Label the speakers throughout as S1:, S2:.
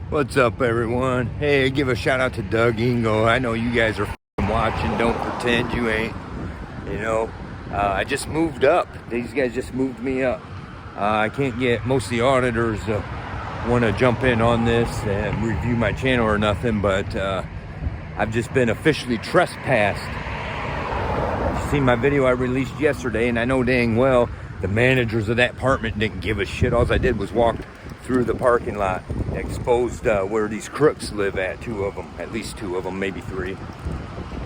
S1: What's up, everyone? Hey, give a shout out to Doug Ingo. I know you guys are watching. Don't pretend you ain't. You know, I just moved up. These guys just moved me up. I can't get most of the auditors want to jump in on this and review my channel or nothing, but I've just been officially trespassed. You've seen my video I released yesterday, and I know dang well the managers of that apartment didn't give a shit. All I did was walk through the parking lot, exposed where these crooks live at, two of them, at least two of them, maybe three.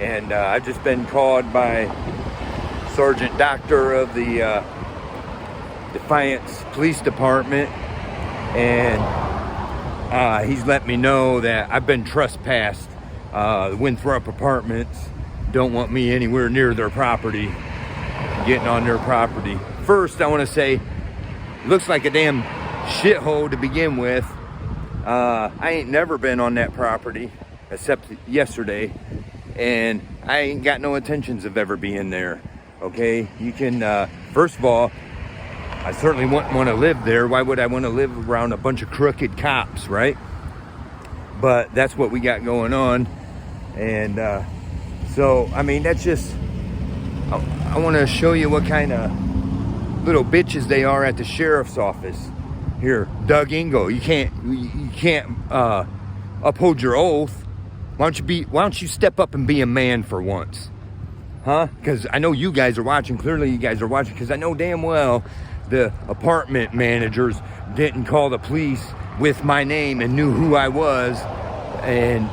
S1: And I've just been called by Sergeant Doctor of the Defiance Police Department, and he's let me know that I've been trespassed. Winthrop Apartments don't want me anywhere near their property, getting on their property. First, I want to say, looks like a damn shithole to begin with. I ain't never been on that property except yesterday, and I ain't got no intentions of ever being there. Okay, you can first of all, I certainly wouldn't want to live there. Why would I want to live around a bunch of crooked cops, right? But that's what we got going on. And so I mean, that's just, I want to show you what kind of little bitches they are at the sheriff's office. Here, Doug Ingo, you can't uphold your oath. Why don't you step up and be a man for once? Huh? Because I know you guys are watching. Clearly you guys are watching, because I know damn well the apartment managers didn't call the police with my name and knew who I was, and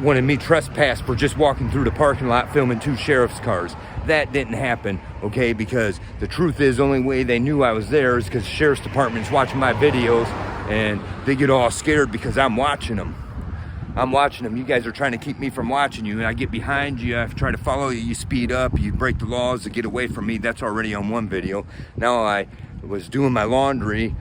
S1: wanted me trespassed for just walking through the parking lot filming two sheriff's cars. That didn't happen, okay? Because the truth is, the only way they knew I was there is because the sheriff's department's watching my videos, and they get all scared because I'm watching them. You guys are trying to keep me from watching you, and I get behind you, I try to follow you, you speed up, you break the laws to get away from me. That's already on one video. Now I was doing my laundry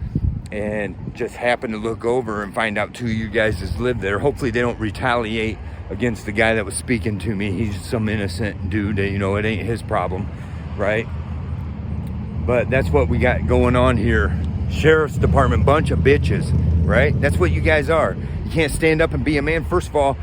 S1: and just happened to look over and find out two of you guys just live there. Hopefully they don't retaliate against the guy that was speaking to me. He's some innocent dude, you know, it ain't his problem, right? But that's what we got going on here. Sheriff's Department, bunch of bitches, right? That's what you guys are. You can't stand up and be a man. First of all,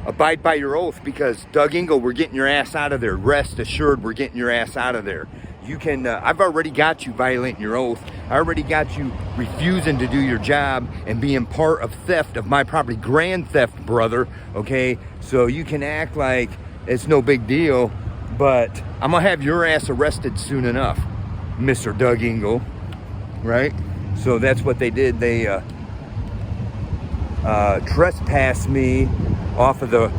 S1: abide by your oath, because Doug Ingo, we're getting your ass out of there. Rest assured, we're getting your ass out of there. You can, I've already got you violating your oath. I already got you refusing to do your job and being part of theft of my property. Grand theft, brother, okay? So you can act like it's no big deal, but I'm gonna have your ass arrested soon enough, Mr. Doug Ingo, right? So that's what they did. They trespassed me off of the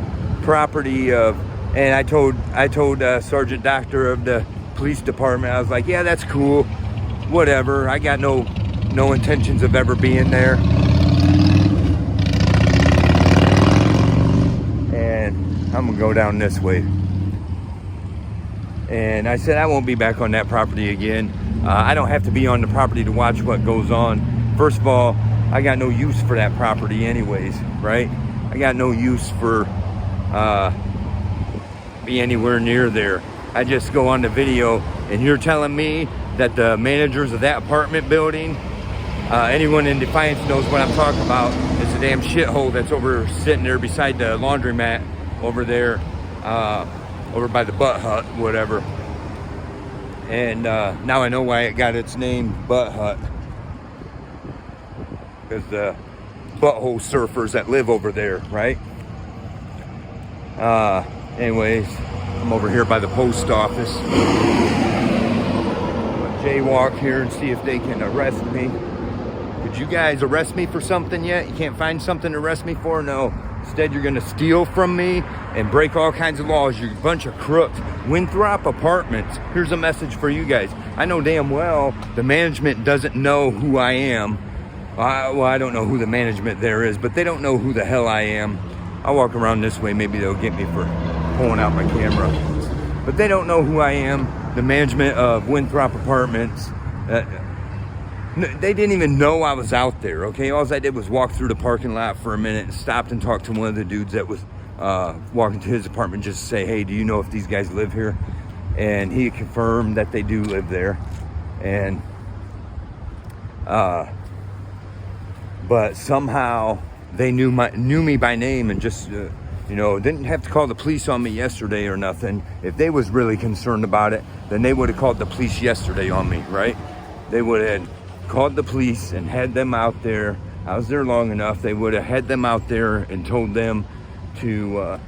S1: property of, and I told Sergeant Doctor of the Police Department, I was like, yeah, that's cool, whatever. I got no intentions of ever being there. And I'm gonna go down this way. And I said I won't be back on that property again. I don't have to be on the property to watch what goes on. First of all, I got no use for that property anyways, right? I got no use for be anywhere near there. I just go on the video, and you're telling me that the managers of that apartment building, anyone in Defiance knows what I'm talking about. It's a damn shithole that's over sitting there beside the laundromat over there, over by the Butt Hut, whatever. And now I know why it got its name, Butt Hut, because the butthole surfers that live over there, right? Anyways, I'm over here by the post office. I'll jaywalk here and see if they can arrest me. Did you guys arrest me for something yet? You can't find something to arrest me for? No. Instead, you're gonna steal from me and break all kinds of laws. You're a bunch of crooks. Winthrop Apartments, here's a message for you guys. I know damn well the management doesn't know who I am. Well, I don't know who the management there is, but they don't know who the hell I am. I'll walk around this way, maybe they'll get me for pulling out my camera. But they don't know who I am. The management of Winthrop Apartments, they didn't even know I was out there, okay? All I did was walk through the parking lot for a minute and stopped and talked to one of the dudes that was walking to his apartment just to say, hey, do you know if these guys live here? And he confirmed that they do live there. And but somehow they knew me by name and just didn't have to call the police on me yesterday or nothing. If they was really concerned about it, then they would have called the police yesterday on me, right? They would have called the police and had them out there. I was there long enough. They would have had them out there and told them to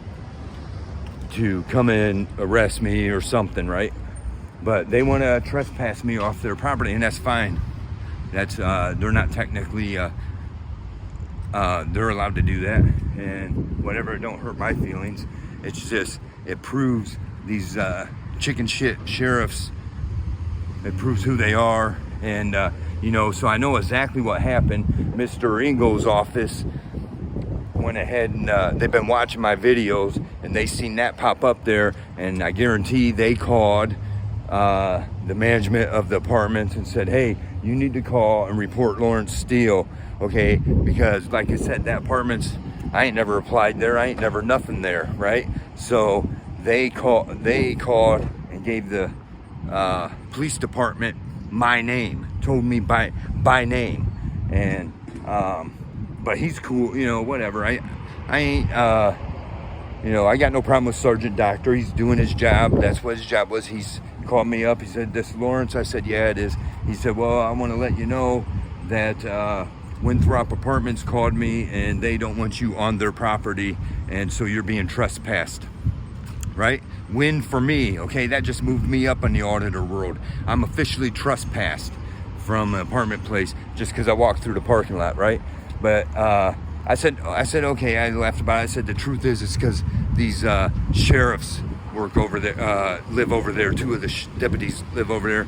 S1: come and arrest me or something, right? But they want to trespass me off their property, and that's fine. That's they're not technically they're allowed to do that, and whatever, it don't hurt my feelings. It's just, it proves these chicken shit sheriffs, it proves who they are. And so I know exactly what happened. Mr. Ingo's office went ahead and they've been watching my videos, and they seen that pop up there, and I guarantee they called the management of the apartments and said, hey, you need to call and report Lawrence Steele, okay? Because like I said, that apartment's, I ain't never applied there, I ain't never nothing there, right? So they called and gave the police department my name, told me by name. And but he's cool, whatever. I ain't I got no problem with Sergeant Doctor. He's doing his job. That's what his job was. He's called me up. He said, this Lawrence? I said, yeah, it is. He said, well, I want to let you know that Winthrop Apartments called me and they don't want you on their property, and so you're being trespassed, right? Win for me, okay? That just moved me up in the auditor world. I'm officially trespassed from an apartment place just because I walked through the parking lot, right? But I said, okay, I laughed about it. I said, the truth is, it's because these sheriffs work over there, live over there. Two of the deputies live over there.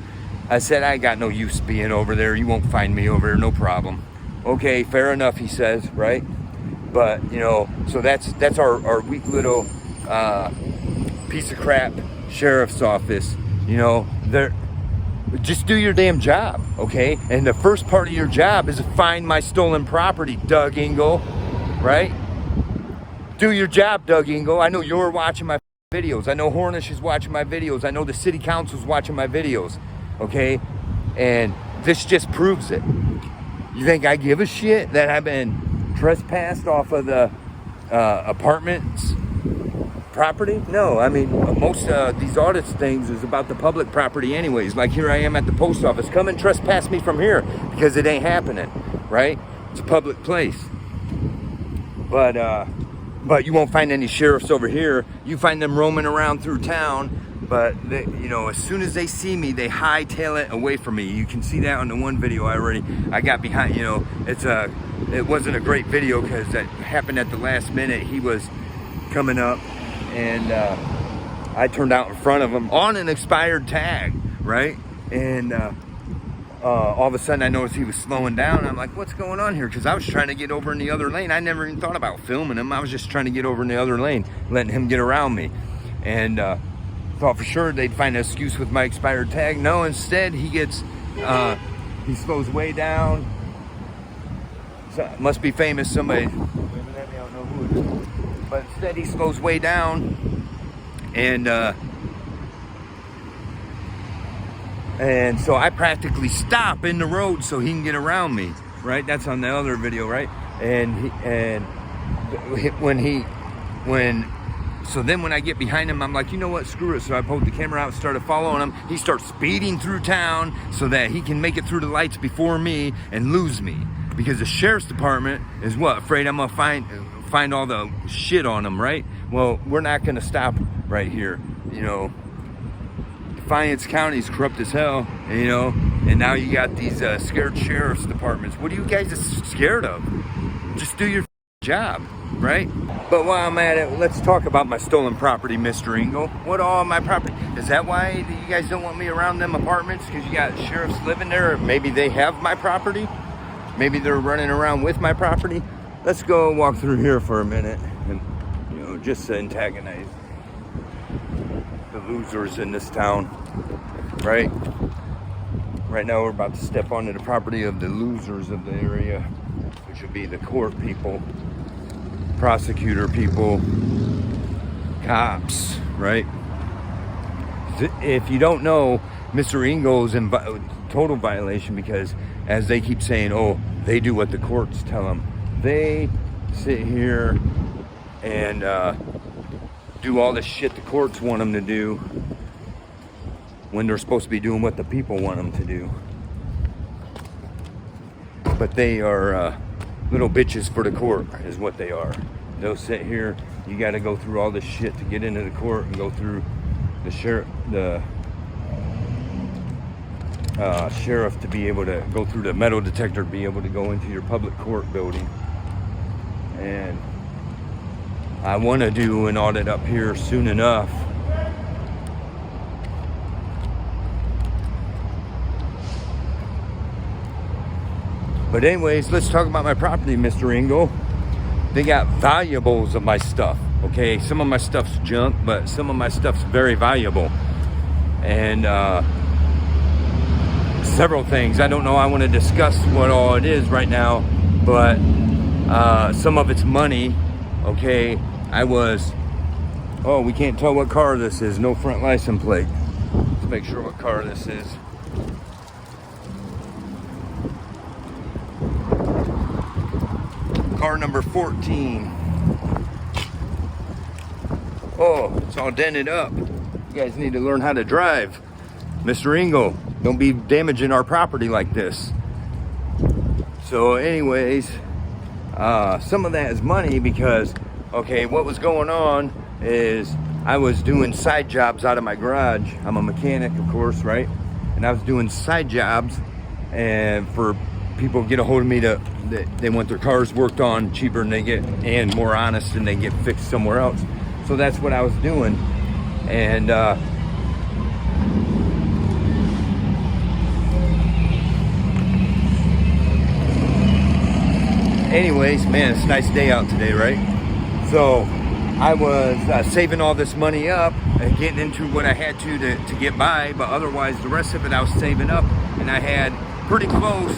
S1: I said, I got no use being over there. You won't find me over there, no problem. Okay, fair enough, he says, right? But, so that's our weak little piece of crap sheriff's office. They're, just do your damn job, okay? And the first part of your job is to find my stolen property, Doug Engel, right? Do your job, Doug Engel. I know you're watching my videos. I know Hornish is watching my videos. I know the city council's watching my videos, okay? And this just proves it. You think I give a shit that I've been trespassed off of the apartments property? No, I mean, most these audits things is about the public property anyways. Like here I am at the post office. Come and trespass me from here because it ain't happening, right? It's a public place. But you won't find any sheriffs over here. You find them roaming around through town, but they, as soon as they see me, they hightail it away from me. You can see that on the one video I got behind. It wasn't a great video because that happened at the last minute. He was coming up, and I turned out in front of him on an expired tag, right? And all of a sudden I noticed he was slowing down. I'm like, what's going on here? Because I was trying to get over in the other lane. I never even thought about filming him. I was just trying to get over in the other lane, letting him get around me. And thought for sure they'd find an excuse with my expired tag. No, instead he gets, he slows way down. So, must be famous, somebody waving at me, I don't know who it is. But instead he slows way down, and so I practically stop in the road so he can get around me, right? That's on the other video, right? So then when I get behind him, I'm like, you know what, screw it. So I pulled the camera out and started following him. He starts speeding through town so that he can make it through the lights before me and lose me. Because the sheriff's department is what? Afraid I'm gonna find all the shit on him, right? Well, we're not gonna stop right here, Defiance County is corrupt as hell, and now you got these scared sheriff's departments. What are you guys scared of? Just do your job, right? But while I'm at it, let's talk about my stolen property, Mr. Engel. What all my property? Is that why you guys don't want me around them apartments? Because you got sheriffs living there? Maybe they have my property? Maybe they're running around with my property? Let's go walk through here for a minute and, just to antagonize the losers in this town, right? Right now we're about to step onto the property of the losers of the area, which would be the court people, prosecutor people, cops, right? If you don't know, Mr. Engel's in total violation because as they keep saying, oh, they do what the courts tell them. They sit here and do all the shit the courts want them to do when they're supposed to be doing what the people want them to do. But they are little bitches for the court is what they are. They'll sit here. You got to go through all this shit to get into the court and go through the sheriff to be able to go through the metal detector to be able to go into your public court building. And I want to do an audit up here soon enough. But anyways, let's talk about my property, Mr. Engel. They got valuables of my stuff, okay? Some of my stuff's junk, but some of my stuff's very valuable. And several things. I don't know, I want to discuss what all it is right now, but some of it's money, okay? We can't tell what car this is. No front license plate. Let's make sure what car this is. Car number 14. Oh, it's all dented up. You guys need to learn how to drive. Mr. Engel, don't be damaging our property like this. So anyways, some of that is money because, okay, what was going on is I was doing side jobs out of my garage. I'm a mechanic, of course, right? And I was doing side jobs, and for people get a hold of me they want their cars worked on cheaper and more honest, and they get fixed somewhere else. So that's what I was doing. And anyways, man, it's a nice day out today, right? So I was saving all this money up and getting into what I had to get by, but otherwise the rest of it I was saving up, and I had pretty close,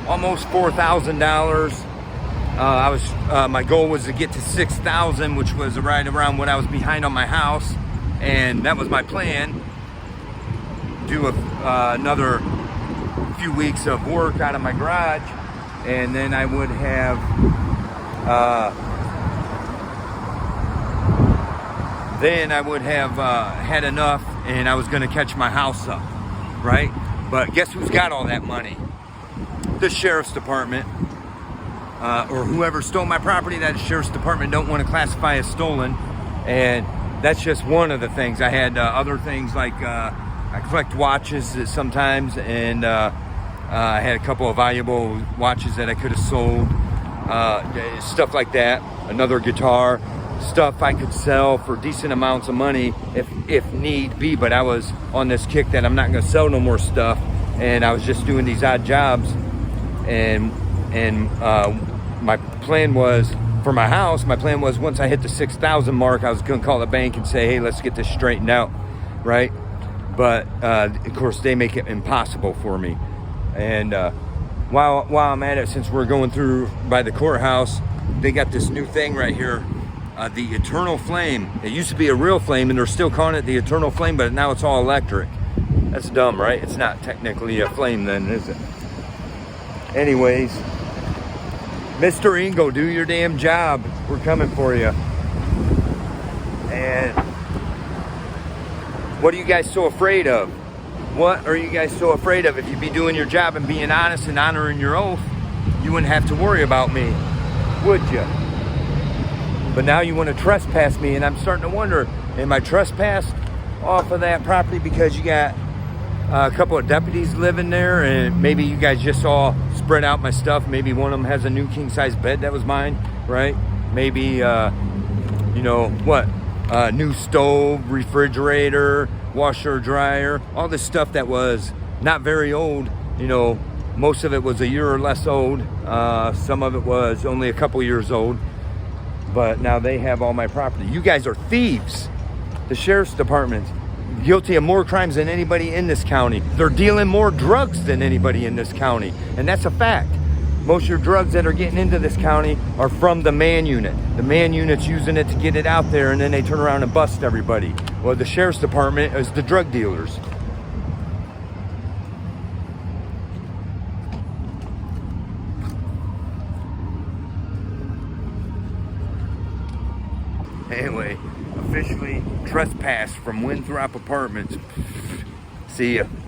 S1: almost $4,000. My goal was to get to 6,000, which was right around what I was behind on my house, and that was my plan. Do another few weeks of work out of my garage, and then I would have had enough, and I was going to catch my house up, right? But guess who's got all that money? The sheriff's department, or whoever stole my property. That sheriff's department don't want to classify as stolen, and that's just one of the things. I had other things like I collect watches sometimes, and I had a couple of valuable watches that I could have sold, stuff like that. Another guitar, stuff I could sell for decent amounts of money if need be. But I was on this kick that I'm not going to sell no more stuff, and I was just doing these odd jobs. And my plan was for my house. My plan was once I hit the 6,000 mark, I was going to call the bank and say, "Hey, let's get this straightened out," right? But of course, they make it impossible for me. And while I'm at it, since we're going through by the courthouse, they got this new thing right here, the Eternal Flame. It used to be a real flame, and they're still calling it the Eternal Flame, but now it's all electric. That's dumb, right? It's not technically a flame then, is it? Anyways, Mr. Engel, do your damn job. We're coming for you. And what are you guys so afraid of? What are you guys so afraid of? If you'd be doing your job and being honest and honoring your oath, you wouldn't have to worry about me, would you? But now you want to trespass me, and I'm starting to wonder, am I trespassed off of that property because you got a couple of deputies living there, and maybe you guys just all spread out my stuff? Maybe one of them has a new king-size bed that was mine, right? Maybe, new stove, refrigerator, washer, dryer, all this stuff that was not very old. Most of it was a year or less old. Some of it was only a couple years old. But now they have all my property. You guys are thieves. The sheriff's department, guilty of more crimes than anybody in this county. They're dealing more drugs than anybody in this county. And that's a fact. Most of your drugs that are getting into this county are from the man unit. The man unit's using it to get it out there, and then they turn around and bust everybody. Well, the sheriff's department is the drug dealers. Anyway, officially trespassed from Winthrop Apartments. See ya.